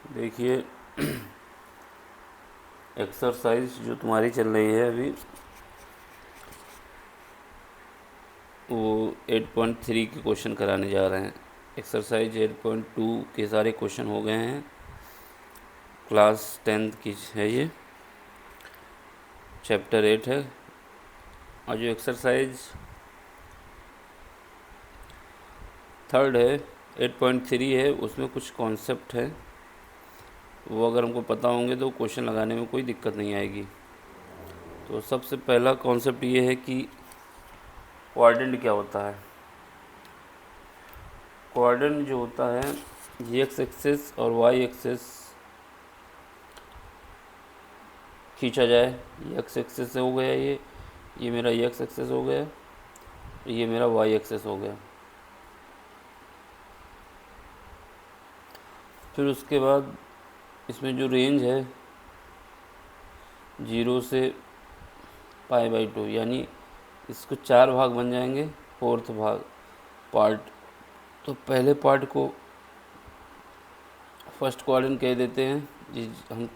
देखिए, एक्सरसाइज जो तुम्हारी चल रही है अभी, वो 8.3 के क्वेश्चन कराने जा रहे हैं। एक्सरसाइज 8.2 के सारे क्वेश्चन हो गए हैं। क्लास 10th की है ये, चैप्टर 8 है। और जो एक्सरसाइज थर्ड है 8.3 है, उसमें कुछ कॉन्सेप्ट है, वो अगर हमको पता होंगे तो क्वेश्चन लगाने में कोई दिक्कत नहीं आएगी। तो सबसे पहला कॉन्सेप्ट ये है कि क्वाड्रेंट क्या होता है। क्वाड्रेंट जो होता है, ये एक्स एक्सेस और वाई एक्सेस खींचा जाए। ये एक्स एक्सेस से हो गया, ये मेरा ये एक्स एक्सेस हो गया, ये मेरा वाई एक्सेस हो गया। फिर उसके बाद इसमें जो रेंज है 0 से π/2, यानी इसको 4 भाग बन जाएंगे। फोर्थ भाग पार्ट, तो पहले पार्ट को फर्स्ट क्वाड्रेंट कह देते हैं। हम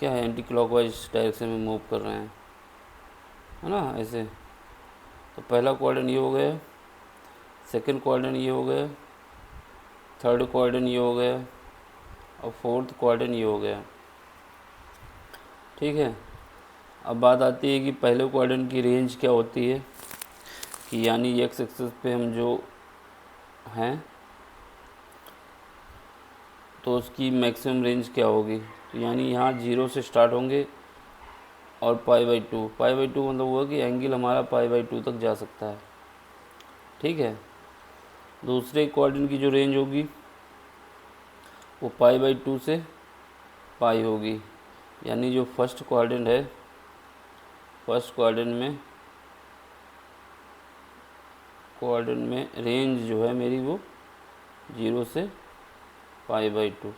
एंटी क्लॉकवाइज डायरेक्शन में मूव कर रहे हैं, है ना, ऐसे। तो पहला क्वाड्रेंट ये हो गया, सेकंड क्वाड्रेंट ये हो गया, थर्ड क्वाड्रेंट ये हो गया, और फोर्थ क्वाड्रेंट ये हो गया। ठीक है। अब बात आती है कि पहले क्वाड्रेंट की रेंज क्या होती है, कि यानी एक्स एक्सिस पे हम जो हैं तो उसकी मैक्सिमम रेंज क्या होगी। तो यानी यहाँ 0 से स्टार्ट होंगे और π/2 मतलब हुआ कि एंगल हमारा π/2 तक जा सकता है। ठीक है। दूसरे क्वाड्रेंट की जो रेंज होगी वो π/2 से पाई होगी। यानी जो फर्स्ट क्वाड्रेंट है, फर्स्ट क्वाड्रेंट में रेंज जो है मेरी वो 0 से π/2।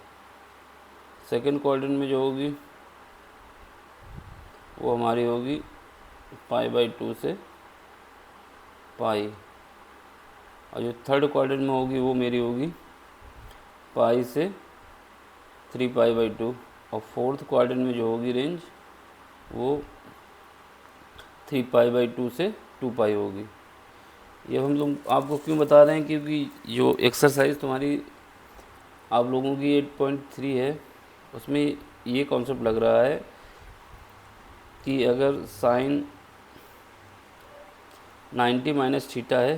सेकंड क्वाड्रेंट में जो होगी वो हमारी होगी π/2 से पाई। और जो थर्ड क्वाड्रेंट में होगी वो मेरी होगी पाई से 3π/2। और फोर्थ क्वाड्रेंट में जो होगी रेंज वो 3π/2 से 2π होगी। ये हम लोग आपको क्यों बता रहे हैं, क्योंकि जो एक्सरसाइज तुम्हारी आप लोगों की 8.3 है, उसमें ये कॉन्सेप्ट लग रहा है कि अगर साइन 90 माइनस थीटा है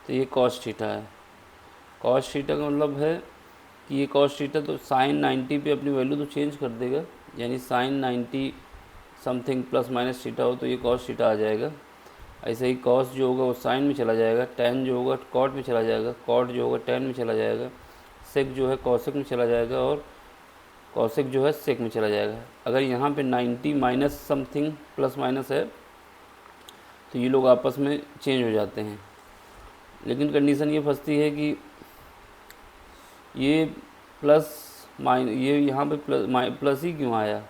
तो ये कॉस थीटा है। कॉस थीटा का मतलब है कि ये कॉस थीटा, तो साइन 90 पे अपनी वैल्यू तो चेंज कर देगा, यानी sine 90 something plus minus theta हो तो ये कॉस थीटा आ जाएगा। ऐसे ही कॉस जो होगा वो साइन में चला जाएगा, टेन जो होगा कॉट में चला जाएगा, कॉट जो होगा टेन में चला जाएगा, सेक जो है कॉसेक में चला जाएगा, और कॉसेक जो है सेक में चला जाएगा। अगर यहाँ पे 90 माइनस समथिंग प्लस माइनस है तो ये लोग आपस में चेंज हो जाते हैं। लेकिन कंडीशन ये फंसती है कि ये ये यहाँ पे प्लस ही क्यों आया,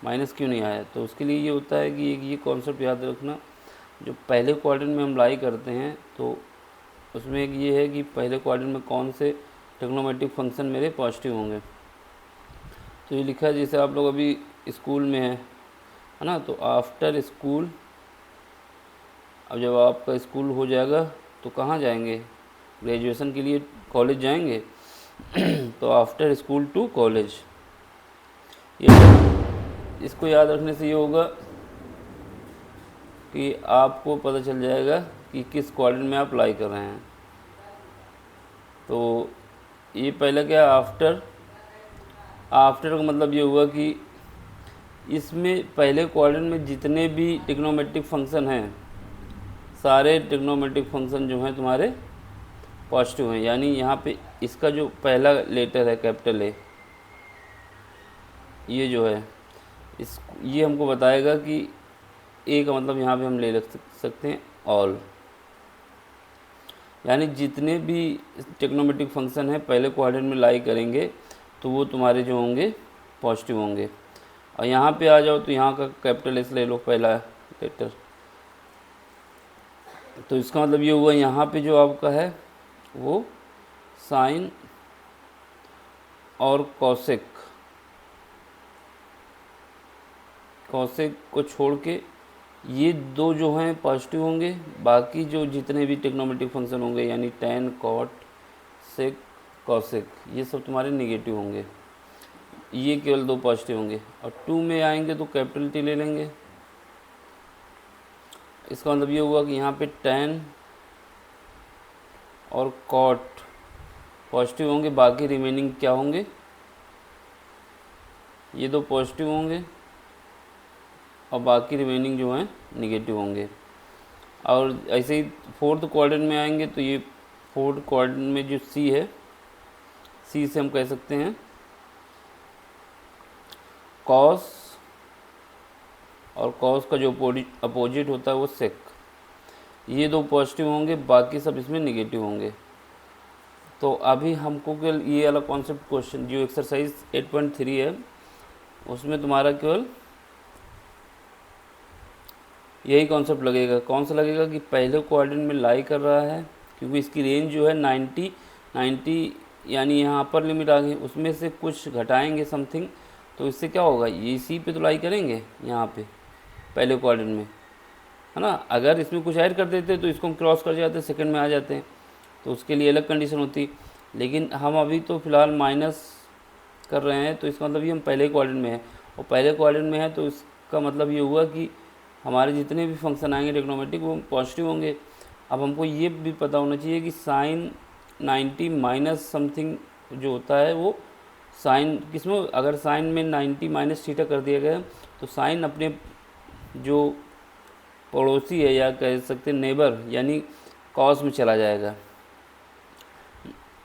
माइनस क्यों नहीं आया। तो उसके लिए ये होता है कि ये कॉन्सेप्ट याद रखना, जो पहले क्वाड्रेंट में हम लाई करते हैं तो उसमें एक ये है कि पहले क्वाड्रेंट में कौन से ट्रिग्नोमेट्रिक फंक्शन मेरे पॉजिटिव होंगे। तो ये लिखा है, जैसे आप लोग अभी स्कूल में है ना, तो आफ्टर स्कूल, अब जब आपका स्कूल हो जाएगा तो कहाँ जाएंगे, ग्रेजुएशन के लिए कॉलेज जाएंगे। तो आफ्टर स्कूल टू कॉलेज, ये इसको याद रखने से ये होगा कि आपको पता चल जाएगा कि किस क्वाड्रेंट में आप लाई कर रहे हैं। तो ये पहला क्या, आफ्टर का मतलब ये हुआ कि इसमें पहले क्वाड्रेंट में जितने भी ट्रिग्नोमेट्रिक फंक्शन हैं, सारे ट्रिग्नोमेट्रिक फंक्शन जो हैं तुम्हारे पॉजिटिव हैं। यानी यहाँ पे इसका जो पहला लेटर है कैपिटल ए, ये जो है ये हमको बताएगा कि ए का मतलब यहाँ पे हम ले सकते हैं ऑल। यानी जितने भी ट्रिग्नोमेट्रिक फंक्शन हैं पहले क्वाड्रेंट में लाई करेंगे तो वो तुम्हारे जो होंगे पॉजिटिव होंगे। और यहाँ पे आ जाओ तो यहाँ का कैपिटल एस ले लो पहला लेटर। तो इसका मतलब ये हुआ यहाँ पे जो आपका है वो साइन और कॉसेक को छोड़ के ये दो जो हैं पॉजिटिव होंगे, बाकी जो जितने भी ट्रिग्नोमेट्रिक फंक्शन होंगे यानी tan, cot, sec, cosec ये सब तुम्हारे नेगेटिव होंगे। ये केवल दो पॉजिटिव होंगे। और 2 में आएंगे तो कैपिटल T ले लेंगे। इसका मतलब ये हुआ कि यहाँ पे tan और cot पॉजिटिव होंगे, बाकी रिमेनिंग क्या होंगे, ये दो पॉजिटिव होंगे और बाकी रिमेनिंग जो हैं निगेटिव होंगे। और ऐसे ही फोर्थ क्वाड्रेंट में आएंगे तो ये फोर्थ क्वाड्रेंट में जो C है, C से हम कह सकते हैं कॉस, और कॉस का जो अपोजिट होता है वो सेक। ये दो पॉजिटिव होंगे, बाकी सब इसमें निगेटिव होंगे। तो अभी हमको केवल ये वाला कॉन्सेप्ट क्वेश्चन जो एक्सरसाइज 8.3 है उसमें तुम्हारा केवल यही कॉन्सेप्ट लगेगा। कौन सा लगेगा कि पहले क्वाड्रेंट में लाई कर रहा है, क्योंकि इसकी रेंज जो है 90 यानी यहाँ अपर लिमिट आ गई, उसमें से कुछ घटाएंगे समथिंग, तो इससे क्या होगा, ये सी पे तो लाई करेंगे यहाँ पे पहले क्वाड्रेंट में, है ना। अगर इसमें कुछ ऐड कर देते तो इसको हम क्रॉस कर जाते, सेकंड में आ जाते हैं, तो उसके लिए अलग कंडीशन होती। लेकिन हम अभी तो फ़िलहाल माइनस कर रहे हैं, तो इसका मतलब ये हम पहले क्वाड्रेंट में हैं, और पहले क्वाड्रेंट में है तो इसका मतलब ये हुआ कि हमारे जितने भी फंक्शन आएंगे ट्रिग्नोमेट्रिक वो पॉजिटिव होंगे। अब हमको ये भी पता होना चाहिए कि साइन 90 माइनस समथिंग जो होता है वो साइन किसमें, अगर साइन में 90 माइनस थीटा कर दिया गया तो साइन अपने जो पड़ोसी है या कह सकते नेबर यानी कॉस में चला जाएगा।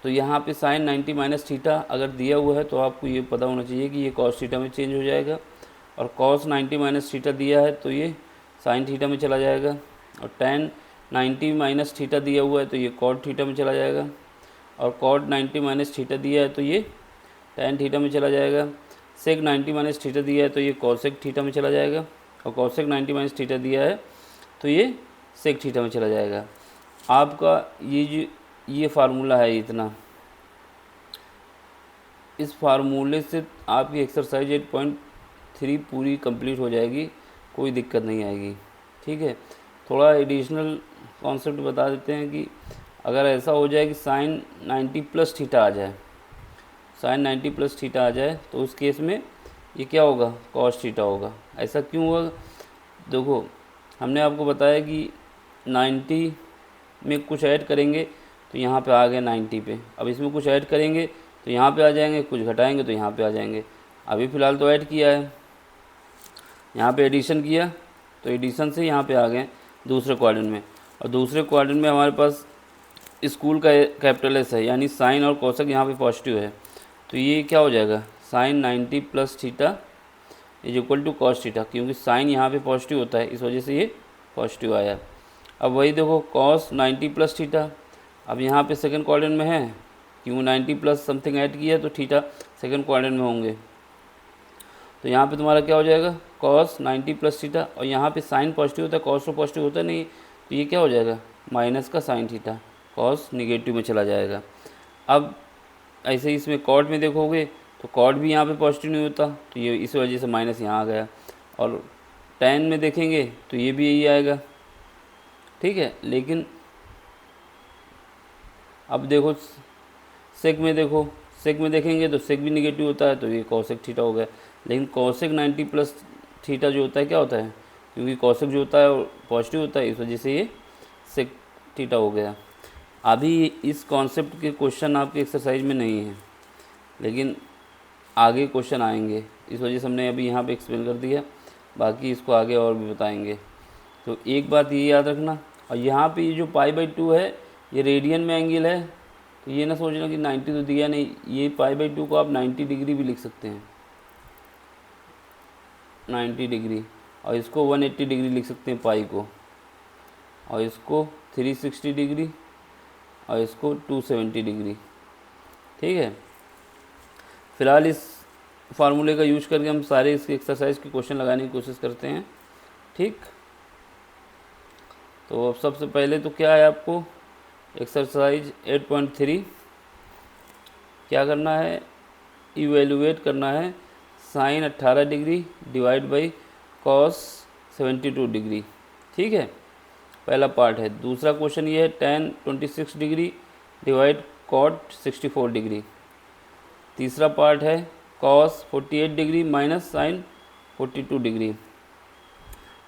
तो यहाँ पे साइन 90 माइनस थीटा अगर दिया हुआ है तो आपको ये पता होना चाहिए कि ये कॉस थीटा में चेंज हो जाएगा, और कॉस 90 माइनस थीटा दिया है तो ये साइन थीटा में चला जाएगा, और tan 90 माइनस थीटा दिया हुआ है तो ये कॉट थीटा में चला जाएगा, और कॉट 90 माइनस थीटा दिया है तो ये tan थीटा में चला जाएगा। सेक 90 माइनस थीटा दिया है तो ये कॉसेक थीटा में चला जाएगा, और कॉसेक 90 माइनस थीटा दिया है तो ये सेक थीटा में चला जाएगा। आपका ये फार्मूला है इतना, इस फार्मूले से आपकी एक्सरसाइज 8.3 पूरी कंप्लीट हो जाएगी, कोई दिक्कत नहीं आएगी। ठीक है, थोड़ा एडिशनल कॉन्सेप्ट बता देते हैं कि अगर ऐसा हो जाए कि साइन 90 प्लस थीटा आ जाए, साइन 90 प्लस थीटा आ जाए तो उस केस में ये क्या होगा, कॉस थीटा होगा। ऐसा क्यों हुआ, देखो हमने आपको बताया कि 90 में कुछ ऐड करेंगे तो यहाँ पे आ गए 90 पे, अब इसमें कुछ ऐड करेंगे तो यहाँ पे आ जाएंगे, कुछ घटाएंगे तो यहाँ पे आ जाएंगे। अभी फ़िलहाल तो ऐड किया है, यहाँ पे एडिशन किया तो एडिशन से यहाँ पे आ गए दूसरे क्वाड्रेंट में, और दूसरे क्वाड्रेंट में हमारे पास स्कूल का कैपिटल एस है यानी साइन और कोसेक यहाँ पे पॉजिटिव है, तो ये क्या हो जाएगा, sine 90 plus theta is equal to cos theta, क्योंकि साइन यहाँ पे पॉजिटिव होता है इस वजह से ये पॉजिटिव आया। अब वही देखो कॉस 90 प्लस थीटा, अब यहाँ पे सेकंड क्वाड्रेंट में है, क्यों 90 प्लस समथिंग ऐड किया है तो थीटा सेकंड क्वाड्रेंट में होंगे, तो यहाँ पे तुम्हारा क्या हो जाएगा, कॉस 90 प्लस थीटा, और यहाँ पे साइन पॉजिटिव होता है, कॉस तो पॉजिटिव होता नहीं, तो ये क्या हो जाएगा, माइनस का साइन थीटा, कॉस निगेटिव में चला जाएगा। अब ऐसे ही इसमें कॉट में देखोगे तो कॉट भी यहाँ पे पॉजिटिव नहीं होता, तो ये इस वजह से माइनस यहाँ आ गया, और tan में देखेंगे तो ये भी यही आएगा। ठीक है, लेकिन अब देखो सेक में, देखो सेक में देखेंगे तो सेक भी निगेटिव होता है, तो ये कॉसेक थीटा हो गया। लेकिन कॉसेक 90 प्लस थीटा जो होता है क्या होता है, क्योंकि कॉसेक जो होता है पॉजिटिव होता है, इस वजह से ये सेक थीटा हो गया। अभी इस कॉन्सेप्ट के क्वेश्चन आपके एक्सरसाइज में नहीं है, लेकिन आगे क्वेश्चन आएंगे, इस वजह से हमने अभी यहाँ पे एक्सप्लेन कर दिया, बाकी इसको आगे और भी बताएंगे। तो एक बात ये याद रखना, और यहाँ पे ये जो π/2 है ये रेडियन में एंगल है, तो ये ना सोचना कि 90 तो दिया नहीं, ये π/2 को आप 90 डिग्री भी लिख सकते हैं, 90 डिग्री, और इसको 180 डिग्री लिख सकते हैं पाई को, और इसको 360 डिग्री, और इसको 270 डिग्री। ठीक है, फ़िलहाल इस फार्मूले का यूज करके हम सारे इसके एक्सरसाइज के क्वेश्चन लगाने की कोशिश करते हैं। ठीक, तो अब सबसे पहले तो क्या है, आपको एक्सरसाइज 8.3 क्या करना है, इवेलुएट करना है sine 18 degree divide by cos 72 degree. ठीक है, पहला पार्ट है। दूसरा क्वेश्चन ये है tan 26 degree divide cot 64 degree. तीसरा पार्ट है cos 48 degree minus sine 42 degree.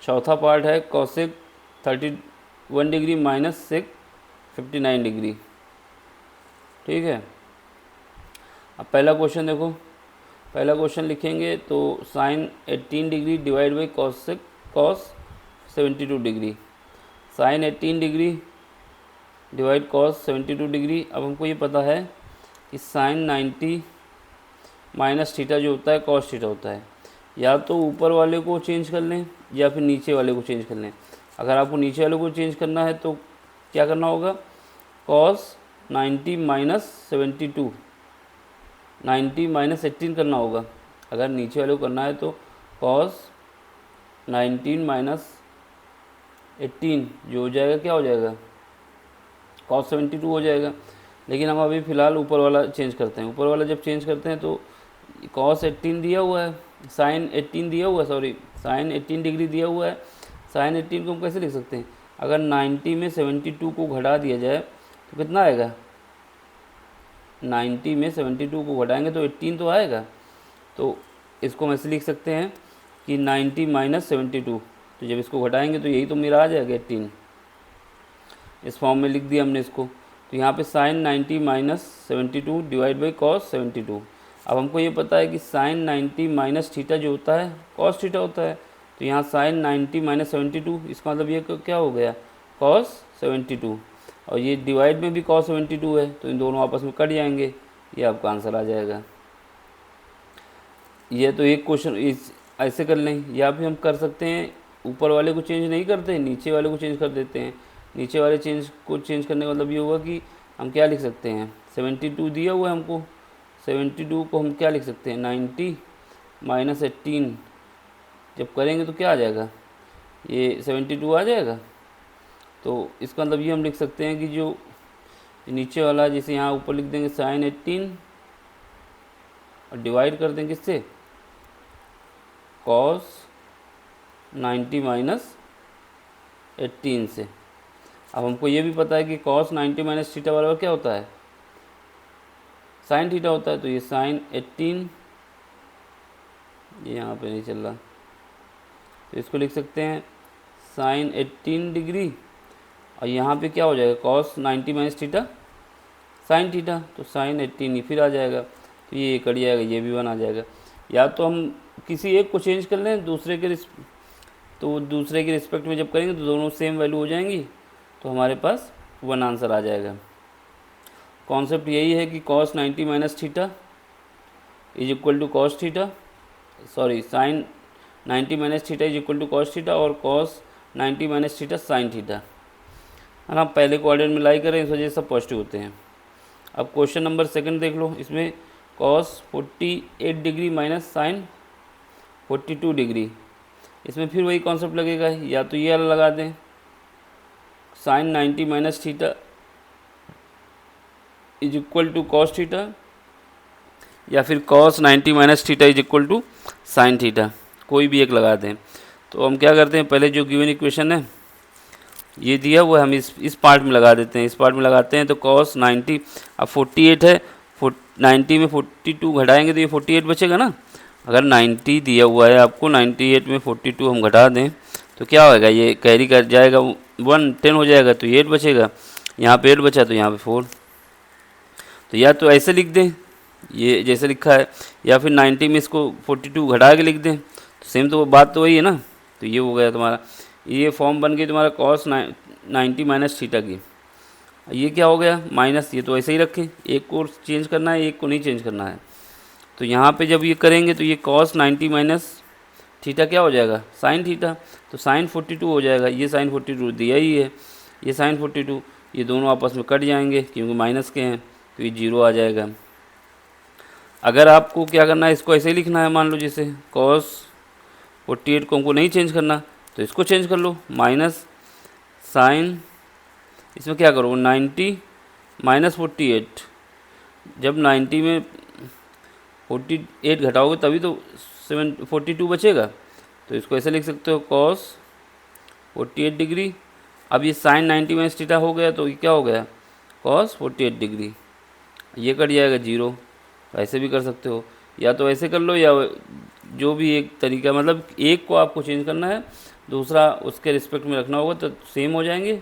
चौथा पार्ट है cosec 31 degree minus sec 59 degree. ठीक है, अब पहला क्वेश्चन देखो। पहला क्वेश्चन लिखेंगे तो sine 18 degree divide by cos 72 degree. Sine 18 degree divide cos 72 degree. अब हमको ये पता है कि साइन 90 माइनस थीटा जो होता है कॉस थीटा होता है। या तो ऊपर वाले को चेंज कर लें या फिर नीचे वाले को चेंज कर लें। अगर आपको नीचे वाले को चेंज करना है तो क्या करना होगा, कॉस 90 माइनस 72 90 माइनस 18 करना होगा। अगर नीचे वाले को करना है तो कॉस 19 माइनस 18 जो हो जाएगा क्या हो जाएगा, कॉस 72 हो जाएगा। लेकिन हम अभी फ़िलहाल ऊपर वाला चेंज करते हैं। ऊपर वाला जब चेंज करते हैं तो कॉस 18 दिया हुआ है, साइन 18 दिया हुआ है, सॉरी साइन 18 डिग्री दिया हुआ है। साइन 18 को हम कैसे लिख सकते हैं, अगर 90 में 72 को घटा दिया जाए तो कितना आएगा, 90 में 72 को घटाएंगे तो 18 तो आएगा। तो इसको हम ऐसे लिख सकते हैं कि 90 माइनस 72, तो जब इसको घटाएंगे तो यही तो मेरा आ जाएगा 18। इस फॉर्म में लिख दिया हमने इसको। तो यहाँ पे sine 90 minus 72 divide by cos 72। अब हमको ये पता है कि साइन 90 माइनस थीटा जो होता है कॉस थीटा होता है। तो यहाँ साइन 90 माइनस 72, इसका मतलब ये क्या हो गया, कॉस 72। और ये डिवाइड में भी कॉस 72 है, तो इन दोनों आपस में कट जाएंगे, ये आपका आंसर आ जाएगा। ये तो एक क्वेश्चन इस ऐसे कर लें, या फिर हम कर सकते हैं ऊपर वाले को चेंज नहीं करते, नीचे वाले को चेंज कर देते हैं। नीचे वाले को चेंज करने का मतलब ये होगा कि हम क्या लिख सकते हैं, 72 दिया हुआ है हमको, 72 को हम क्या लिख सकते हैं, 90 माइनस 18 जब करेंगे तो क्या आ जाएगा, ये 72 आ जाएगा। तो इसका मतलब ये हम लिख सकते हैं कि जो नीचे वाला जैसे यहाँ ऊपर लिख देंगे साइन 18 और डिवाइड कर देंगे किससे, कॉस 90 माइनस 18 से। अब हमको ये भी पता है कि कॉस 90 माइनस थीटा बराबर क्या होता है, साइन थीटा होता है। तो ये साइन 18, ये यहाँ पे नहीं चल रहा, तो इसको लिख सकते हैं साइन 18 डिग्री, और यहाँ पे क्या हो जाएगा, cos 90 minus theta sine theta, तो साइन 18 ही फिर आ जाएगा। तो ये कट जाएगा, ये भी 1 आ जाएगा। या तो हम किसी एक को चेंज कर लें दूसरे के रिस्पेक्ट में जब करेंगे तो दोनों सेम वैल्यू हो जाएंगी, तो हमारे पास 1 आंसर आ जाएगा। कॉन्सेप्ट यही है कि cos 90 minus theta is equal to cos theta, sorry sine 90 minus theta is equal to cos theta, और cos 90 minus theta sine theta है ना। पहले क्वाड्रेंट में लाई करें, इस वजह से सब पॉजिटिव होते हैं। अब क्वेश्चन नंबर 2 देख लो। इसमें cos 48 degree minus sine 42 degree, इसमें फिर वही कॉन्सेप्ट लगेगा, या तो ये लगा दें sine 90 minus theta is equal to cos theta, या फिर cos 90 minus theta is equal to sine theta, कोई भी एक लगा दें। तो हम क्या करते हैं, पहले जो गिवन इक्वेशन है ये दिया हुआ है, हम इस पार्ट में लगा देते हैं। इस पार्ट में लगाते हैं तो कॉस 90, अब 48 है, 90 में 42 घटाएंगे तो ये 48 बचेगा ना। अगर 90 दिया हुआ है आपको, 98 में 42 हम घटा दें तो क्या होगा, ये कैरी कर जाएगा, 1 10 हो जाएगा, तो 8 बचेगा। यहाँ पे 8 बचा तो यहाँ पे 4। तो या तो ऐसे लिख दें ये जैसे लिखा है, या फिर 90 में इसको 42 घटा के लिख दें, तो सेम तो बात तो वही है ना। तो ये हो गया तुम्हारा, ये फॉर्म बन गई तुम्हारा कॉस 90 माइनस थीटा की। ये क्या हो गया माइनस, ये तो ऐसे ही रखें, एक को चेंज करना है एक को नहीं चेंज करना है। तो यहाँ पे जब ये करेंगे तो ये कॉस 90 माइनस थीटा क्या हो जाएगा, साइन थीटा, तो साइन 42 हो जाएगा। ये साइन 42 दिया ही है, ये साइन 42, ये दोनों आपस में कट जाएंगे क्योंकि माइनस के हैं, तो ये 0 आ जाएगा। अगर आपको क्या करना है, इसको ऐसे ही लिखना है, मान लो जैसे कॉस 48 को हमको नहीं चेंज करना तो इसको चेंज कर लो, माइनस साइन, इसमें क्या करो 90 माइनस 48, जब 90 में 48 घटाओगे तभी तो 42 बचेगा। तो इसको ऐसे लिख सकते हो कॉस 48 डिग्री। अब ये साइन 90 माइनस थीटा हो गया तो ये क्या हो गया कॉस 48 डिग्री। ये कट जाएगा 0। ऐसे भी कर सकते हो, या तो ऐसे कर लो, या जो भी एक तरीका, मतलब एक को आपको चेंज करना है, दूसरा उसके रिस्पेक्ट में रखना होगा तो सेम हो जाएंगे,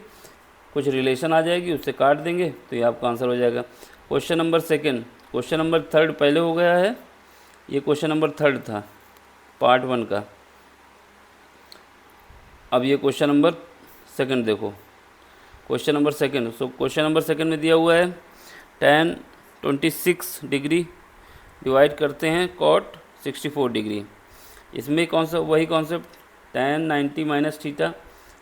कुछ रिलेशन आ जाएगी, उससे काट देंगे तो ये आपका आंसर हो जाएगा। Question number second. Question number third पहले हो गया है, ये क्वेश्चन नंबर थर्ड था पार्ट 1 का। अब ये क्वेश्चन नंबर सेकंड देखो, question number second. So question number second में दिया हुआ है tan 26 डिग्री डिवाइड करते हैं cot 64 डिग्री। इसमें कौन सा वही concept tan 90 minus theta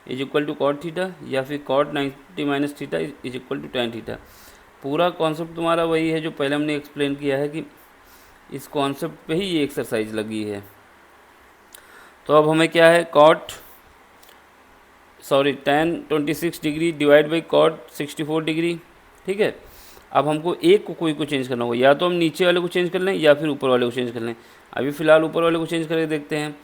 is equal to cot theta, या फिर cot 90 minus theta is equal to tan theta. पूरा कॉन्सेप्ट तुम्हारा वही है जो पहले हमने एक्सप्लेन किया है कि इस कॉन्सेप्ट पे ही ये एक्सरसाइज लगी है। तो अब हमें क्या है tan 26 degree divide by cot 64 degree, ठीक है। अब हमको एक को कोई को चेंज करना होगा, या तो हम नीचे वाले को चेंज कर लें या फिर ऊपर वाले को चेंज कर लें। अभी फ़िलहाल ऊपर वाले को चेंज करके देखते हैं।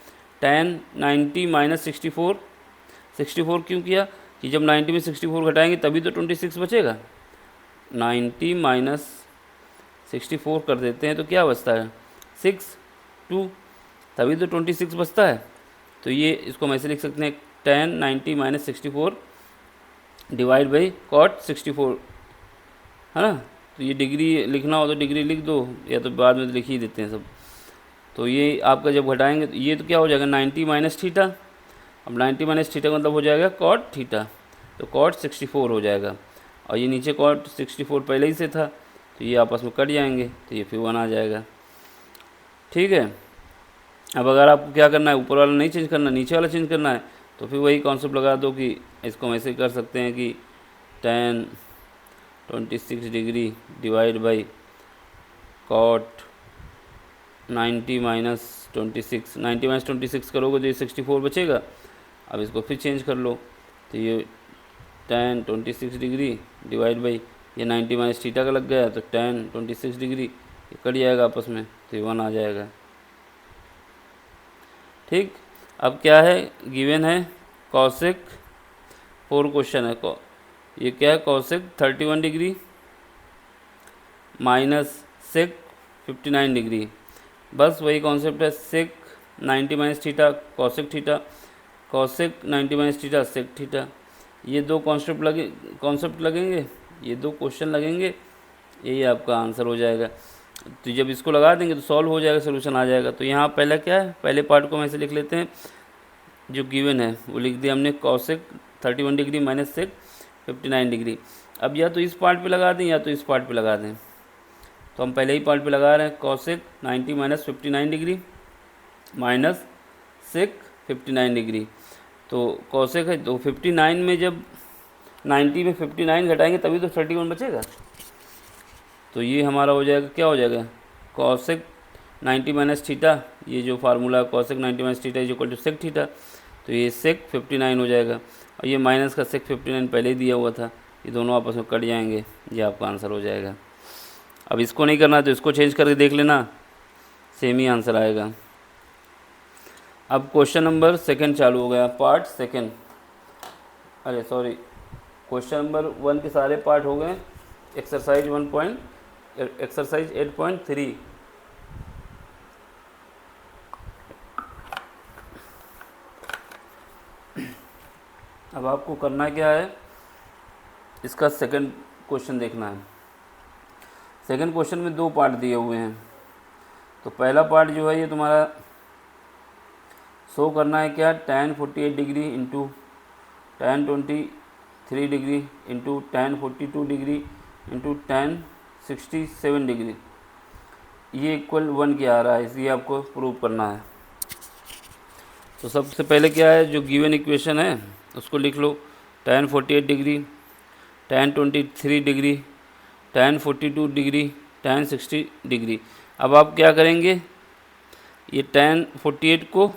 tan 90 माइनस 64 क्यों किया कि जब 90 में 64 घटाएंगे तभी तो 26 बचेगा। 90 माइनस 64 कर देते हैं तो क्या बचता है 2, तभी तो 26 बचता है। तो ये इसको हम ऐसे लिख सकते हैं tan 90 minus 64 divide by cot 64, है ना। तो ये डिग्री लिखना हो तो डिग्री लिख दो, या तो बाद में लिख ही देते हैं सब। तो ये आपका जब घटाएंगे तो ये तो क्या हो जाएगा 90 माइनस थीटा। अब 90 माइनस थीटा का मतलब हो जाएगा cot थीटा, तो cot 64 हो जाएगा। और ये नीचे cot 64 पहले ही से था तो ये आपस में कट जाएंगे तो ये फिर 1 आ जाएगा, ठीक है। अब अगर आपको क्या करना है, ऊपर वाला नहीं चेंज करना, नीचे वाला चेंज करना है, तो फिर वही कॉन्सेप्ट लगा दो कि इसको हम ऐसे कर सकते हैं कि tan 26 degree divide by cot 90 minus 26 करोगे तो ये 64 बचेगा। अब इसको फिर चेंज कर लो तो ये tan 26 डिग्री डिवाइड बाई ये 90 माइनस थीटा का लग गया तो tan 26 डिग्री, ये कट जाएगा आपस में तो ये 1 आ जाएगा, ठीक। अब क्या है गिवन है कॉसेक 4 क्वेश्चन है, ये क्या है cosec 31 degree minus sec 59 degree. बस वही कॉन्सेप्ट है, sec 90 minus theta cosec theta, cosec 90 minus theta sec theta. ये दो कॉन्सेप्ट लगेंगे, ये दो क्वेश्चन लगेंगे, यही आपका आंसर हो जाएगा। तो जब इसको लगा देंगे तो सॉल्व हो जाएगा, सोल्यूशन आ जाएगा। तो यहाँ पहला क्या है, पहले पार्ट को हम ऐसे लिख लेते हैं, जो गिवन है वो लिख दिया हमने cosec 31 degree minus sec 59 degree. अब या तो इस पार्ट पे लगा दें या तो इस पार्ट पे लगा दें, तो हम पहले ही पार्ट पे लगा रहे हैं cosec 90 minus 59 degree minus sec 59 degree. तो कॉसेक है तो 59 में जब 90 में 59 घटाएंगे तभी तो 31 बचेगा। तो ये हमारा हो जाएगा, क्या हो जाएगा कॉसेक 90 माइनस थीटा, ये जो फार्मूला है cosec 90 minus theta is equal to sec theta, तो ये सेक 59 हो जाएगा। और ये माइनस का सेक 59 पहले ही दिया हुआ था, ये दोनों आपस में कट जाएंगे, ये आपका आंसर हो जाएगा। अब इसको नहीं करना तो इसको चेंज करके देख लेना, सेम ही आंसर आएगा। अब क्वेश्चन नंबर सेकंड चालू हो गया, पार्ट सेकंड, अरे सॉरी क्वेश्चन नंबर 1 के सारे पार्ट हो गए। एक्सरसाइज 8.3। अब आपको करना क्या है, इसका सेकंड क्वेश्चन देखना है। सेकंड क्वेश्चन में 2 पार्ट दिए हुए हैं। तो पहला पार्ट जो है ये तुम्हारा शो करना है क्या, tan 48 degree into tan 23 degree into tan 42 degree into tan 67 degree, ये इक्वल 1 क्या आ रहा है, इसलिए आपको प्रूव करना है। तो सबसे पहले क्या है, जो गिवन इक्वेशन है उसको लिख लो, tan 48 degree tan 23 degree tan 42 degree tan 60 degree. अब आप क्या करेंगे, ये tan 48 को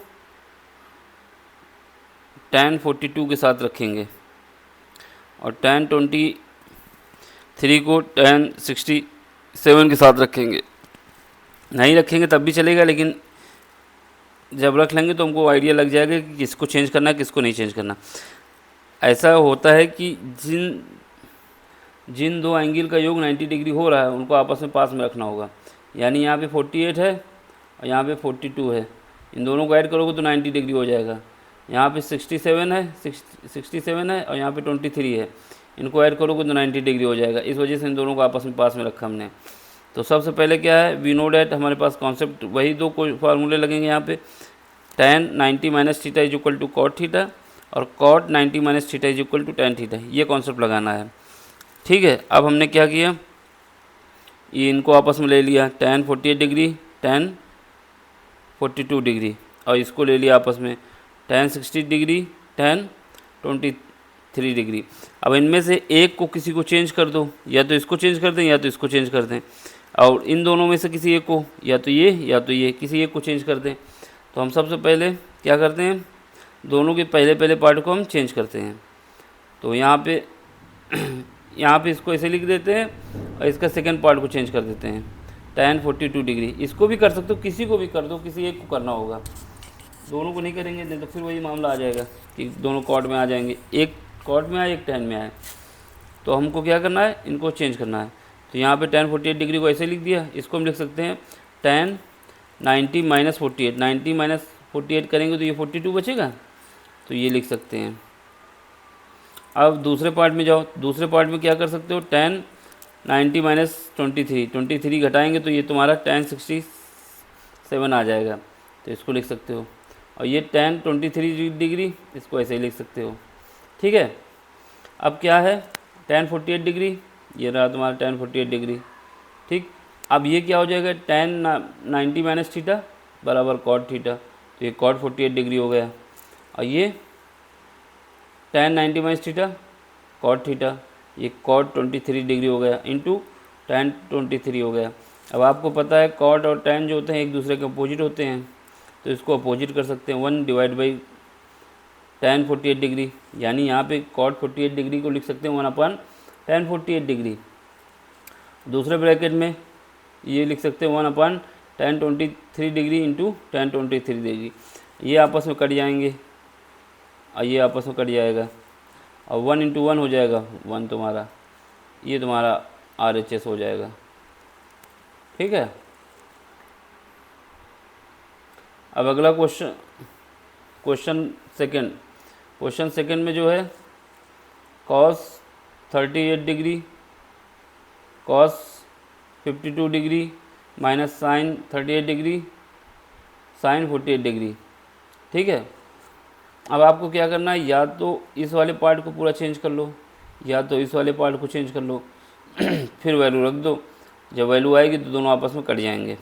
tan 42 के साथ रखेंगे और tan 23 को tan 67 के साथ रखेंगे। नहीं रखेंगे तब भी चलेगा, लेकिन जब रख लेंगे तो हमको आइडिया लग जाएगा कि किसको चेंज करना है किसको नहीं चेंज करना। ऐसा होता है कि जिन जिन दो एंगल का योग 90 डिग्री हो रहा है उनको आपस में पास में रखना होगा। यानी यहाँ पे 48 है और यहाँ पे 42 है, इन दोनों को ऐड करोगे तो 90 डिग्री हो जाएगा। यहाँ पे 67 है 67 है और यहाँ पे 23 है, इनको ऐड करोगे तो 90 डिग्री हो जाएगा। इस वजह से इन दोनों को आपस में पास में रखा हमने। तो सबसे पहले क्या है, वी नो डैट, हमारे पास कॉन्सेप्ट वही दो कोई फार्मूले लगेंगे यहाँ पे। tan 90 minus theta is equal to cot theta और cot 90 minus theta is equal to tan theta, ये कॉन्सेप्ट लगाना है। ठीक है, अब हमने क्या किया, ये इनको आपस में ले लिया, tan 48 डिग्री tan 42 डिग्री, और इसको ले लिया आपस में tan 60 डिग्री tan 23 डिग्री। अब इनमें से एक को किसी को चेंज कर दो, या तो इसको चेंज कर दें या तो इसको चेंज कर दें, और इन दोनों में से किसी एक को, या तो ये किसी एक को चेंज कर दें। तो हम सबसे पहले क्या करते हैं, दोनों के पहले पार्ट को हम चेंज करते हैं। तो यहाँ पे यहाँ पे इसको ऐसे लिख देते हैं और इसका सेकंड पार्ट को चेंज कर देते हैं tan 42 डिग्री। इसको भी कर सकते हो, किसी को भी कर दो, किसी एक को करना होगा, दोनों को नहीं करेंगे नहीं तो फिर वही मामला आ जाएगा कि दोनों कॉट में आ जाएंगे, एक कॉट में आए एक tan में आए। तो हमको क्या करना है, इनको चेंज करना है। तो यहाँ पे tan 48 डिग्री को ऐसे लिख दिया, इसको हम लिख सकते हैं tan 90 माइनस 48, 90 माइनस 48 करेंगे तो ये 42 बचेगा, तो ये लिख सकते हैं। अब दूसरे पार्ट में जाओ, दूसरे पार्ट में क्या कर सकते हो, tan 90 माइनस 23 घटाएंगे तो ये तुम्हारा tan 67 आ जाएगा, तो इसको लिख सकते हो। और ये tan 23 डिग्री, इसको ऐसे ही लिख सकते हो। ठीक है, अब क्या है tan 48 डिग्री, ये रहा तुम्हारा tan 48 डिग्री। ठीक, अब ये क्या हो जाएगा, tan 90 माइनस थीटा बराबर cot थीटा, तो ये cot 48 डिग्री हो गया। और ये tan 90 minus theta cot theta, ये cot 23 डिग्री हो गया इंटू tan 23 हो गया। अब आपको पता है cot और tan जो होते हैं एक दूसरे के अपोजिट होते हैं, तो इसको अपोजिट कर सकते हैं, 1 डिवाइड बाई tan 48 डिग्री, यानी यहाँ पे cot 48 डिग्री को लिख सकते हैं 1 अपन tan 48 डिग्री। दूसरे ब्रैकेट में ये लिख सकते हैं 1 अपन tan 23 degree into tan 23 degree, ये आपस में कट जाएंगे और ये आपस में कट जाएगा, और 1 इंटू 1 हो जाएगा 1 तुम्हारा, ये तुम्हारा RHS हो जाएगा। ठीक है, अब अगला क्वेश्चन सेकंड में जो है cos 38 degree cos 52 degree minus sin 38 degree sin 48 degree. ठीक है, अब आपको क्या करना है, या तो इस वाले पार्ट को पूरा चेंज कर लो या तो इस वाले पार्ट को चेंज कर लो फिर वैल्यू रख दो, जब वैल्यू आएगी तो दोनों आपस में कट जाएंगे।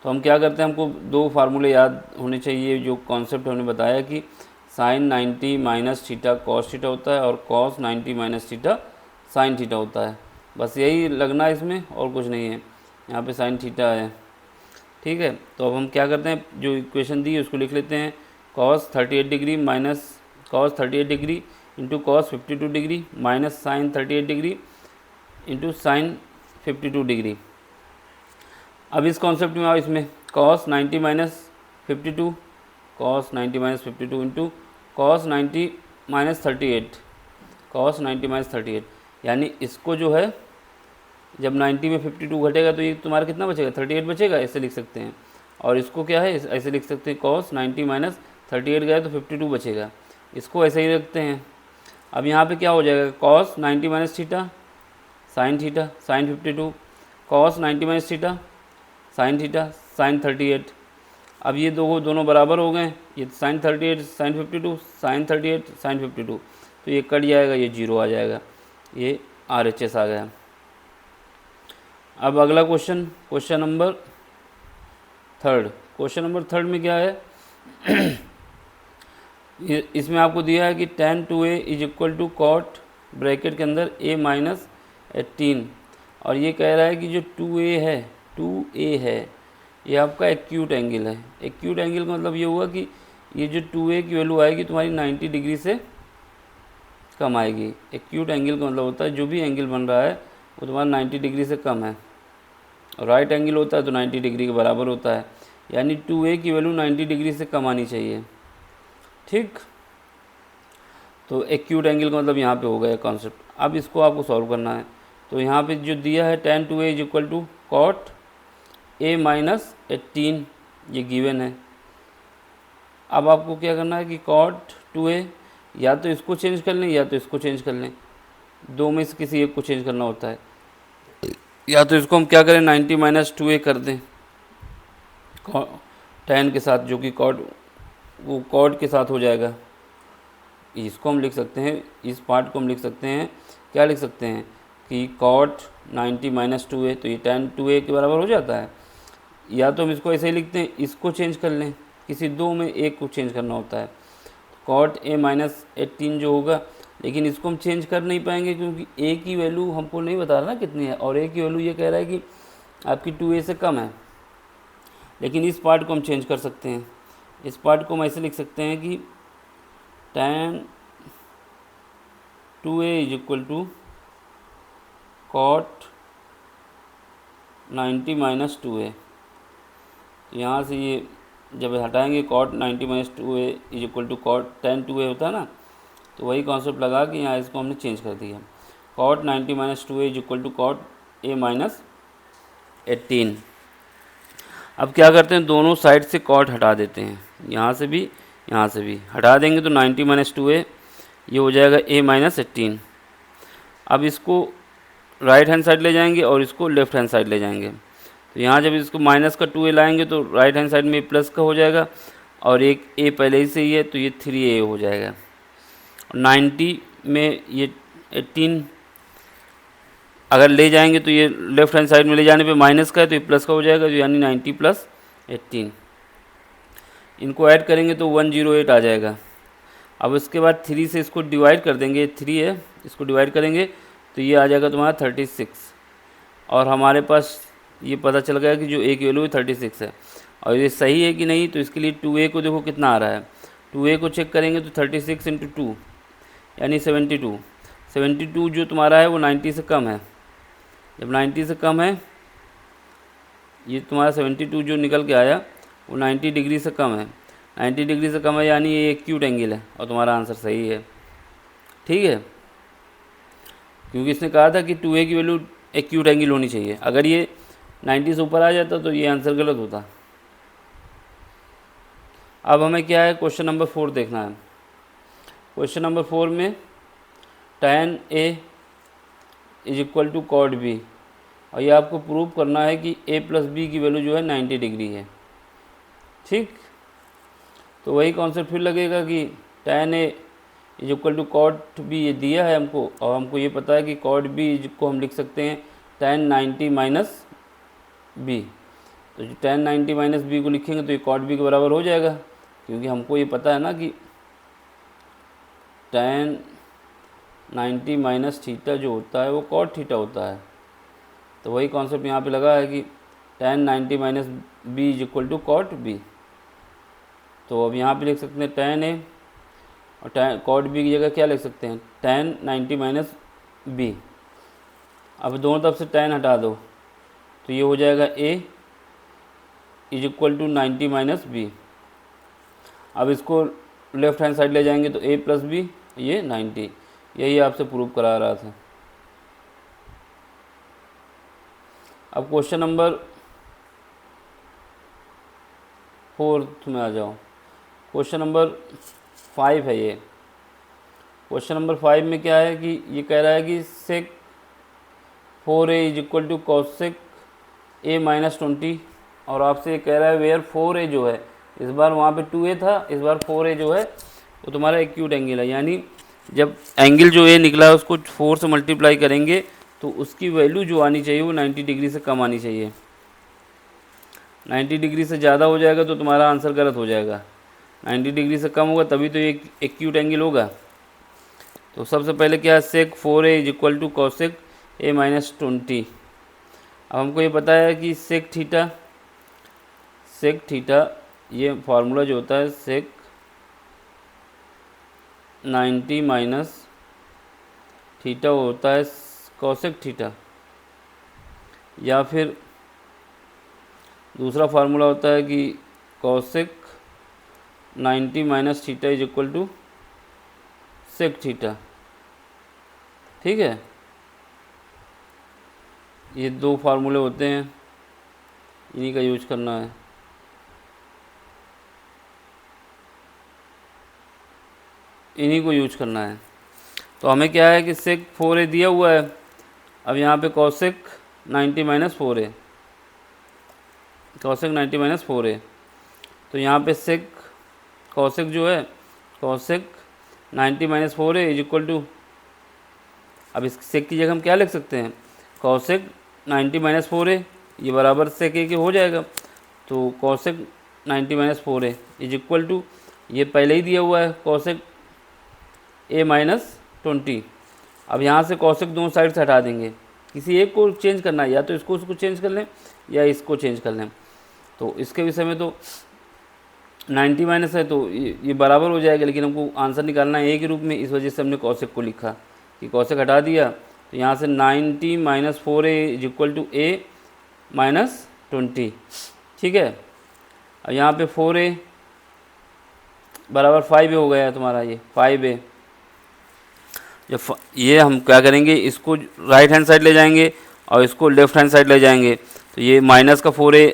तो हम क्या करते हैं, हमको दो फार्मूले याद होने चाहिए, जो कॉन्सेप्ट हमने बताया कि sin 90 minus theta cos theta होता है और cos 90 minus theta sine theta होता है, बस यही लगना है इसमें और कुछ नहीं है। यहाँ पे साइन थीटा है। ठीक है, तो अब हम क्या करते हैं, जो इक्वेशन दी है उसको लिख लेते हैं, cos 38 degree minus cos 38 degree into cos 52 degree minus sine 38 degree into sine 52 degree. अब इस कॉन्सेप्ट में आओ, इसमें cos 90 minus 52 cos 90 minus 52 into cos 90 minus 38 cos 90 minus 38, यानी इसको जो है जब 90 में 52 घटेगा तो ये तुम्हारा कितना बचेगा, 38 बचेगा, ऐसे लिख सकते हैं। और इसको क्या है, ऐसे लिख सकते हैं cos 90 माइनस 38 गया तो 52 बचेगा, इसको ऐसे ही रखते हैं। अब यहाँ पे क्या हो जाएगा, cos 90 minus theta sign 52 cos 90 minus theta sign 38। अब ये दोनों बराबर हो गए, ये साइन 38 साइन 52 साइन 38 साइन 52, तो ये कट जाएगा, ये 0 आ जाएगा, ये RHS आ गया। अब अगला क्वेश्चन नंबर थर्ड में क्या है इसमें आपको दिया है कि tan 2a is equal to cot bracket के अंदर a माइनस 18, और ये कह रहा है कि जो 2a है ये आपका एक्यूट एंगल है। एक्यूट एंगल का मतलब ये हुआ कि ये जो 2a की वैल्यू आएगी तुम्हारी 90 डिग्री से कम आएगी। एक्यूट एंगल का मतलब होता है जो भी एंगल बन रहा है वो तुम्हारा 90 डिग्री से कम है। राइट एंगल होता है तो 90 डिग्री के बराबर होता है, यानी 2a की वैल्यू 90 डिग्री से कम आनी चाहिए। ठीक, तो एक्यूट एंगल का मतलब यहाँ पे हो गया कॉन्सेप्ट। अब इसको आपको सॉल्व करना है, तो यहाँ पे जो दिया है tan 2a is equal to cot a minus 18, ये गिवन है। अब आपको क्या करना है कि कॉट 2a या तो इसको चेंज कर लें या तो इसको चेंज कर लें, दो में से किसी एक को चेंज करना होता है। या तो इसको हम क्या करें 90 माइनस 2a कर दें tan के साथ, जो कि कॉट के साथ हो जाएगा। इसको हम लिख सकते हैं, इस पार्ट को हम लिख सकते हैं, क्या लिख सकते हैं कि कॉट 90 माइनस 2a, तो ये tan 2a के बराबर हो जाता है। या तो हम इसको ऐसे ही लिखते हैं, इसको चेंज कर लें, किसी दो में एक को चेंज करना होता है, कॉट a माइनस 18 जो होगा। लेकिन इसको हम चेंज कर नहीं पाएंगे क्योंकि a की वैल्यू हमको नहीं बता रहा ना कितनी है, और a की वैल्यू ये कह रहा है कि आपकी 2a से कम है। लेकिन इस पार्ट को हम चेंज कर सकते हैं, इस पार्ट को हम ऐसे लिख सकते हैं कि tan 2a is equal to cot 90 minus 2a। यहाँ से ये जब हटाएंगे cot 90 minus 2a is equal to cot tan 2a होता है ना, तो वही कॉन्सेप्ट लगा कि यहाँ इसको हमने चेंज कर दिया, cot 90 minus 2a is equal to cot a minus 18। अब क्या करते हैं, दोनों साइड से कॉट हटा देते हैं, यहाँ से भी यहाँ से भी हटा देंगे तो 90 माइनस 2a ये हो जाएगा a माइनस 18। अब इसको राइट हैंड साइड ले जाएंगे और इसको लेफ़्ट हैंड साइड ले जाएंगे, तो यहाँ जब इसको माइनस का 2a लाएंगे तो राइट हैंड साइड में प्लस का हो जाएगा, और एक a पहले ही से ही है तो ये 3a हो जाएगा। 90 में ये 18 अगर ले जाएंगे तो ये लेफ़्ट हैंड साइड में ले जाने पे माइनस का है तो ये प्लस का हो जाएगा, जो यानी 90 प्लस 18। इनको ऐड करेंगे तो 108 आ जाएगा। अब उसके बाद 3 से इसको डिवाइड कर देंगे, 3 है, इसको डिवाइड करेंगे तो ये आ जाएगा तुम्हारा 36, और हमारे पास ये पता चल गया कि जो a की वैल्यू 36 है। और ये सही है कि नहीं, तो इसके लिए 2a को देखो कितना आ रहा है, 2a को चेक करेंगे तो 36 इंटू 2 यानी 72 जो तुम्हारा है वो 90 से कम है। जब 90 से कम है, ये तुम्हारा 72 जो निकल के आया वो 90 डिग्री से कम है, 90 डिग्री से कम है, यानी ये एक्यूट एंगल है, और तुम्हारा आंसर सही है। ठीक है, क्योंकि इसने कहा था कि 2a की वैल्यू एक्यूट एंगल होनी चाहिए। अगर ये 90 से ऊपर आ जाता तो ये आंसर गलत होता। अब हमें क्या है, क्वेश्चन नंबर 4 देखना है। क्वेश्चन नंबर 4 में tan a is equal to cot b, और ये आपको प्रूव करना है कि a प्लस बी की वैल्यू जो है 90 डिग्री है। ठीक, तो वही कॉन्सेप्ट फिर लगेगा कि tan a is equal to cot b, ये दिया है हमको, और हमको ये पता है कि कॉट b को हम लिख सकते हैं tan 90 माइनस b। तो जो tan 90 माइनस b को लिखेंगे तो ये कॉट b के बराबर हो जाएगा, क्योंकि हमको ये पता है ना कि tan 90 माइनस थीटा जो होता है वो कॉट थीटा होता है। तो वही कॉन्सेप्ट यहाँ पे लगा है कि tan 90 minus B is equal to cot B. तो अब यहाँ पे लिख सकते हैं tan a, और कॉट बी की जगह क्या लिख सकते हैं, tan 90 माइनस बी। अब दोनों तरफ से tan हटा दो तो ये हो जाएगा a is equal to 90 minus B. अब इसको लेफ्ट हैंड साइड ले जाएंगे तो a प्लस बी, ये 90, यही आपसे प्रूव करा रहा था। अब क्वेश्चन नंबर 4 में आ जाओ। क्वेश्चन नंबर 5 है ये। क्वेश्चन नंबर 5 में क्या है कि ये कह रहा है कि sec 4a is equal to cosec a minus 20, और आपसे ये कह रहा है वेयर 4a जो है, इस बार वहाँ पे 2a था, इस बार 4a जो है वो तुम्हारा एक्यूट एंगल है, यानी जब एंगल जो a निकला है उसको 4 से मल्टीप्लाई करेंगे तो उसकी वैल्यू जो आनी चाहिए वो 90 डिग्री से कम आनी चाहिए। 90 डिग्री से ज़्यादा हो जाएगा तो तुम्हारा आंसर गलत हो जाएगा, 90 डिग्री से कम होगा तभी तो ये एक्यूट एंगल होगा। तो सबसे पहले क्या है, sec 4a is equal to cosec a minus 20। अब हमको ये पता है कि सेक थीटा ये फार्मूला जो होता है सेक 90 माइनस थीटा होता है कॉसेक थीटा, या फिर दूसरा फार्मूला होता है कि cosec 90 minus theta is equal to sec theta. ठीक है, ये दो फार्मूले होते हैं, इन्हीं का यूज करना है। इन्हीं को यूज करना है। तो हमें क्या है कि सेक 4a दिया हुआ है, अब यहाँ पे cosec 90 minus 4a, cosec 90 minus 4a, तो यहाँ पे सेक कॉसेक जो है cosec 90 minus 4a is equal to, अब इस सेक की जगह हम क्या लिख सकते हैं, कॉसेक 90 माइनस 4a, ये बराबर सेक ए के हो जाएगा। तो cosec 90 minus 4a is equal to, ये पहले ही दिया हुआ है कॉसेक ए माइनस 20। अब यहाँ से कॉसेक दोनों साइड से हटा देंगे, किसी एक को चेंज करना है, या तो इसको उसको चेंज कर लें या इसको चेंज कर लें। तो इसके विषय में तो 90 माइनस है तो ये बराबर हो जाएगा, लेकिन हमको आंसर निकालना है ए के रूप में, इस वजह से हमने कॉसेक को लिखा कि कॉसेक हटा दिया। तो यहाँ से 90 minus 4a is equal to A minus 20। ठीक है, अब यहाँ पे 4a बराबर 5a हो गया तुम्हारा, ये 5a। जब ये हम क्या करेंगे, इसको राइट हैंड साइड ले जाएंगे और इसको लेफ़्ट हैंड साइड ले जाएंगे, तो ये माइनस का 4a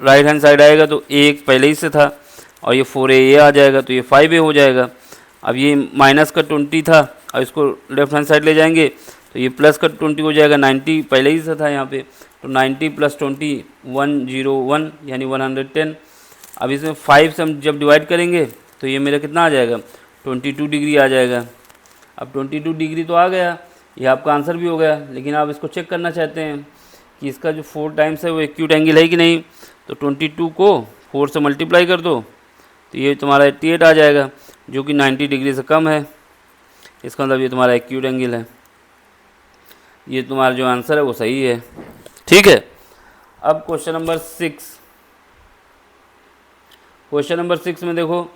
राइट हैंड साइड आएगा तो एक पहले ही से था, और ये 4a ये आ जाएगा तो ये 5a हो जाएगा। अब ये माइनस का 20 था और इसको लेफ़्ट हैंड साइड ले जाएंगे तो ये प्लस का 20 हो जाएगा, 90 पहले ही से था यहाँ पे, तो 90 प्लस 20 101 यानी 110। अब इसमें 5 से हम जब डिवाइड करेंगे तो ये मेरा कितना आ जाएगा, 22 डिग्री आ जाएगा। अब 22 डिग्री तो आ गया, ये आपका आंसर भी हो गया, लेकिन आप इसको चेक करना चाहते हैं कि इसका जो 4 टाइम्स है वो एक्यूट एंगल है कि नहीं। तो 22 को 4 से मल्टीप्लाई कर दो तो ये तुम्हारा 88 आ जाएगा, जो कि 90 डिग्री से कम है। इसका मतलब ये तुम्हारा एक्यूट एंगल है, ये तुम्हारा जो आंसर है वो सही है। ठीक है, अब क्वेश्चन नंबर 6। क्वेश्चन नंबर 6 में देखो,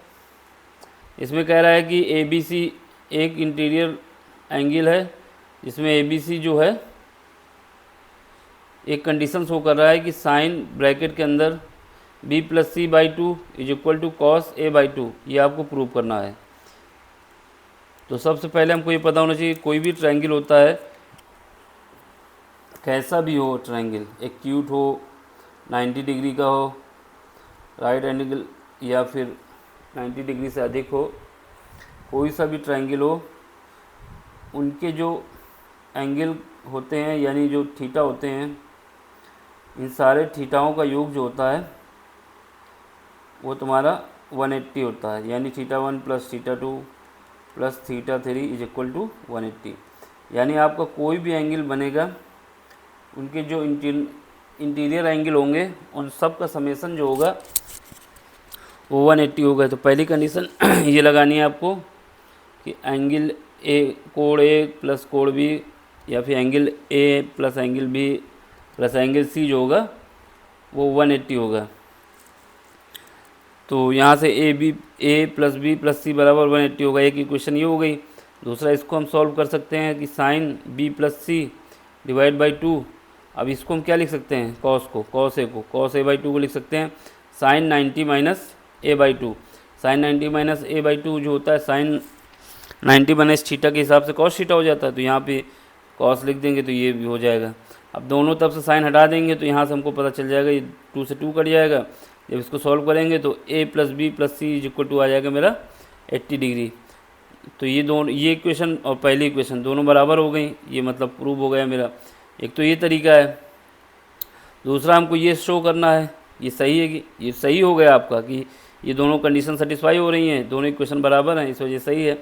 इसमें कह रहा है कि ABC एक इंटीरियर एंगल है, जिसमें ABC जो है एक कंडीशन शो कर रहा है कि साइन ब्रैकेट के अंदर B plus C by 2 is equal to cos A by 2, ये आपको प्रूव करना है। तो सबसे पहले हमको ये पता होना चाहिए, कोई भी ट्रायंगल होता है, कैसा भी हो ट्रायंगल, एक्यूट हो, 90 डिग्री का हो, राइट एंगल या फिर 90 डिग्री से अधिक हो, कोई सा भी ट्रायंगल हो, उनके जो एंगल होते हैं यानी जो थीटा होते हैं, इन सारे थीटाओं का योग जो होता है वो तुम्हारा 180 होता है, यानी theta 1 plus theta 2 plus theta 3 is equal to 180। यानी आपका कोई भी एंगल बनेगा, उनके जो इंटीरियर एंगल होंगे उन सब का समेसन जो होगा वो 180 होगा। तो पहली कंडीशन ये लगानी है आपको कि एंगल ए कोण ए प्लस कोण बी, या फिर angle A plus angle B plus angle C जो होगा वो 180 होगा। तो यहाँ से A plus B plus C बराबर 180 होगा, एक इक्वेशन ये हो गई। दूसरा इसको हम सॉल्व कर सकते हैं कि sine B plus C divide by 2। अब इसको हम क्या लिख सकते हैं, कॉस को, कॉस ए को, कॉस ए बाई 2 को लिख सकते हैं sine 90 minus A by 2। Sine 90 minus A by 2 जो होता है साइन 90 माइनस थीटा के हिसाब से कॉस थीटा हो जाता है, तो यहाँ पे कॉस लिख देंगे तो ये भी हो जाएगा। अब दोनों तरफ से साइन हटा देंगे तो यहाँ से हमको पता चल जाएगा, ये 2 से 2 कट जाएगा। जब इसको सॉल्व करेंगे तो A plus B plus C is equal to आ जाएगा मेरा 80 डिग्री। तो ये दोनों, ये इक्वेशन और पहली इक्वेशन दोनों बराबर हो गई, ये मतलब प्रूव हो गया मेरा। एक तो ये तरीका है। दूसरा हमको ये शो करना है, ये सही है कि ये सही हो गया आपका कि ये दोनों कंडीशन सेटिस्फाई हो रही हैं, दोनों इक्वेशन बराबर हैं, इस वजह सही है।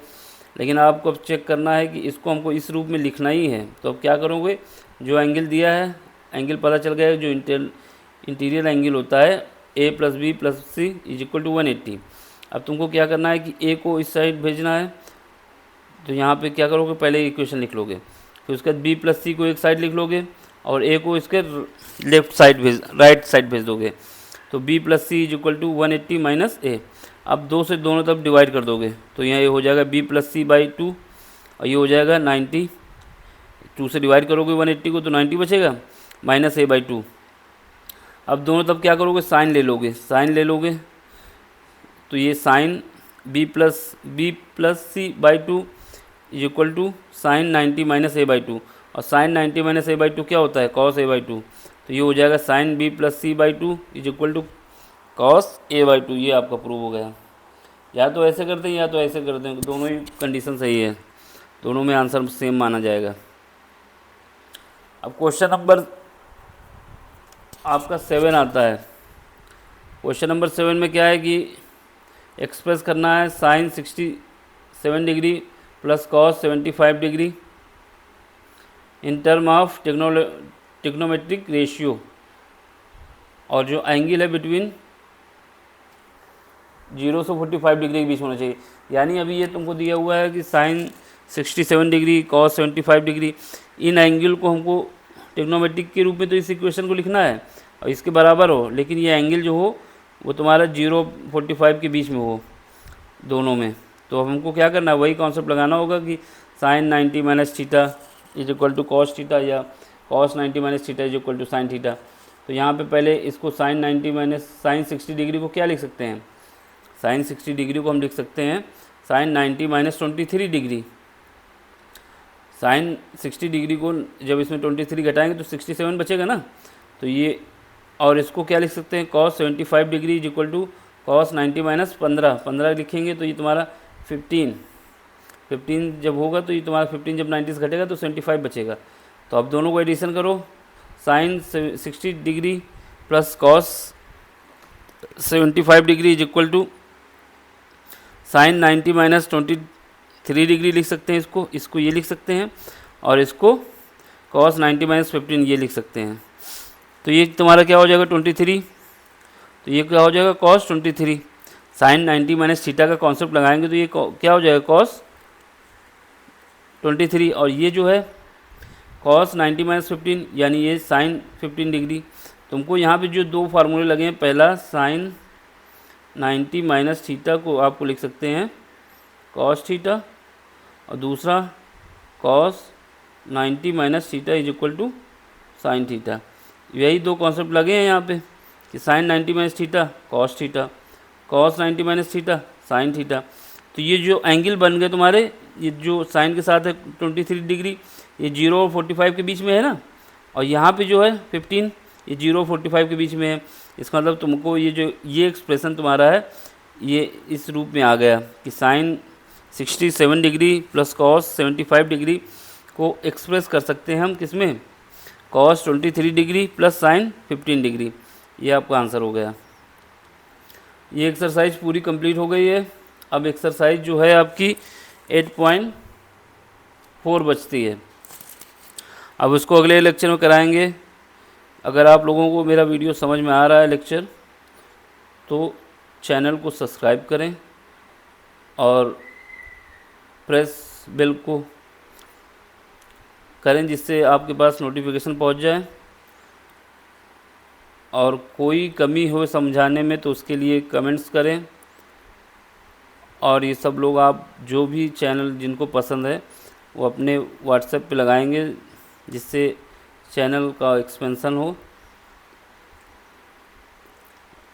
लेकिन आपको अब चेक करना है कि इसको हमको इस रूप में लिखना ही है। तो अब क्या करोगे, जो एंगल दिया है, एंगल पता चल गया है, जो इंटीरियर एंगल होता है A plus B plus C is equal to 180। अब तुमको क्या करना है कि ए को इस साइड भेजना है, तो यहाँ पे क्या करोगे, पहले इक्वेशन लिख लोगे, फिर उसके बाद बी प्लस सी को एक साइड लिख लोगे और ए को इसके लेफ्ट साइड राइट साइड भेज दोगे। तो B plus C is equal to 180 minus A. अब 2 से दोनों तरफ डिवाइड कर दोगे तो यहाँ ये हो जाएगा बी प्लस सी बाई 2 और ये हो जाएगा 90। 2 से डिवाइड करोगे 180 को तो 90 बचेगा, माइनस ए बाई 2। अब दोनों तब क्या करोगे, साइन ले लोगे, साइन ले लोगे तो ये sine B plus C by two is equal to sine 90 minus A by two, और sine 90 minus A by two क्या होता है, कॉस ए बाई टू। तो ये हो जाएगा sine B plus C by two is equal to cos A by two. ये आपका प्रूव हो गया। या तो ऐसे करते हैं या तो ऐसे करते हैं, दोनों ही कंडीशन सही है, दोनों में आंसर सेम माना जाएगा। अब क्वेश्चन नंबर आपका 7 आता है। क्वेश्चन नंबर 7 में क्या है कि एक्सप्रेस करना है sine 67 degree plus cos 75 degree in term of trigonometric ratio, और जो एंगल है बिटवीन 0 से 45 डिग्री के बीच होना चाहिए। यानी अभी ये तुमको दिया हुआ है कि साइन 67 डिग्री कॉस 75 डिग्री, इन एंगल को हमको टिग्नोमेट्रिक के रूप में तो इस इक्वेशन को लिखना है और इसके बराबर हो, लेकिन ये एंगल जो हो वो तुम्हारा 0-45 के बीच में हो दोनों में। तो हमको क्या करना है, वही कॉन्सेप्ट लगाना होगा कि sine 90 minus theta is equal to cos theta, या cos 90 minus theta is equal to sine theta. तो यहाँ पे पहले इसको साइन 90 माइनस साइन 60 डिग्री को क्या लिख सकते हैं, साइन 60 डिग्री को हम लिख सकते हैं sine 90 minus 23 degree. Sine 60 degree को जब इसमें 23 घटाएंगे तो 67 बचेगा ना, तो ये, और इसको क्या लिख सकते हैं, cos 75 degree is equal to cos 90 minus 15 लिखेंगे तो ये तुम्हारा 15 जब होगा तो ये तुम्हारा 15 जब 90 से घटेगा तो 75 बचेगा। तो अब दोनों को एडिशन करो, sine 60 degree plus cos 75 degree is equal to sine 90 minus 23 degree लिख सकते हैं, इसको ये लिख सकते हैं, और इसको कॉस 90 माइनस 15 ये लिख सकते हैं। तो ये तुम्हारा क्या हो जाएगा 23, तो ये क्या हो जाएगा कॉस 23। साइन 90 माइनस थीटा का कॉन्सेप्ट लगाएंगे तो ये क्या हो जाएगा कॉस 23, और ये जो है कॉस 90 माइनस 15 यानी ये साइन 15 डिग्री। तुमको यहाँ पे जो दो फार्मूले लगे हैं, पहला साइन 90 माइनस थीटा को आपको लिख सकते हैं कॉस थीटा, और दूसरा cos 90 minus theta is equal to sine theta. यही दो कॉन्सेप्ट लगे हैं यहाँ पे कि sine 90 minus theta cos theta, cos 90 minus theta sine theta. तो ये जो एंगल बन गए तुम्हारे, ये जो साइन के साथ है 23 डिग्री, ये 0 और 45 के बीच में है ना, और यहाँ पे जो है 15 ये 0 और 45 के बीच में है। इसका मतलब तुमको ये एक्सप्रेशन तुम्हारा है ये इस रूप में आ गया कि sine 67 degree plus cos 75 degree को एक्सप्रेस कर सकते हैं हम किस में, cos 23 degree plus sine 15 degree. ये आपका आंसर हो गया। ये एक्सरसाइज पूरी कंप्लीट हो गई है। अब एक्सरसाइज जो है आपकी 8.4 बचती है, अब उसको अगले लेक्चर में कराएंगे। अगर आप लोगों को मेरा वीडियो समझ में आ रहा है लेक्चर, तो चैनल को सब्सक्राइब करें और प्रेस बेल को करें जिससे आपके पास नोटिफिकेशन पहुंच जाए। और कोई कमी हो समझाने में तो उसके लिए कमेंट्स करें। और ये सब लोग आप जो भी चैनल जिनको पसंद है वो अपने व्हाट्सएप पे लगाएंगे जिससे चैनल का एक्सपेंशन हो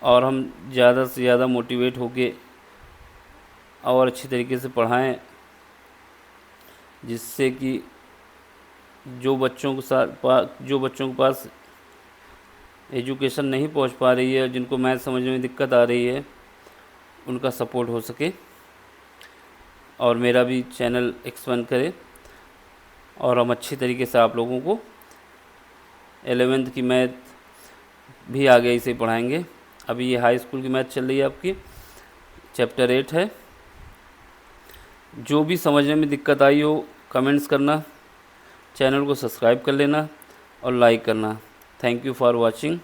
और हम ज़्यादा से ज़्यादा मोटिवेट होके और अच्छी तरीके से पढ़ाएं, जिससे कि जो बच्चों के पास एजुकेशन नहीं पहुंच पा रही है, जिनको मैथ समझने में दिक्कत आ रही है, उनका सपोर्ट हो सके और मेरा भी चैनल एक्सपेंड करे और हम अच्छी तरीके से आप लोगों को 11th की मैथ भी आगे इसे पढ़ाएंगे। अभी ये हाई स्कूल की मैथ चल रही है, आपकी चैप्टर 8 है। जो भी समझने में दिक्कत आई हो कमेंट्स करना, चैनल को सब्सक्राइब कर लेना और लाइक करना। Thank you for watching.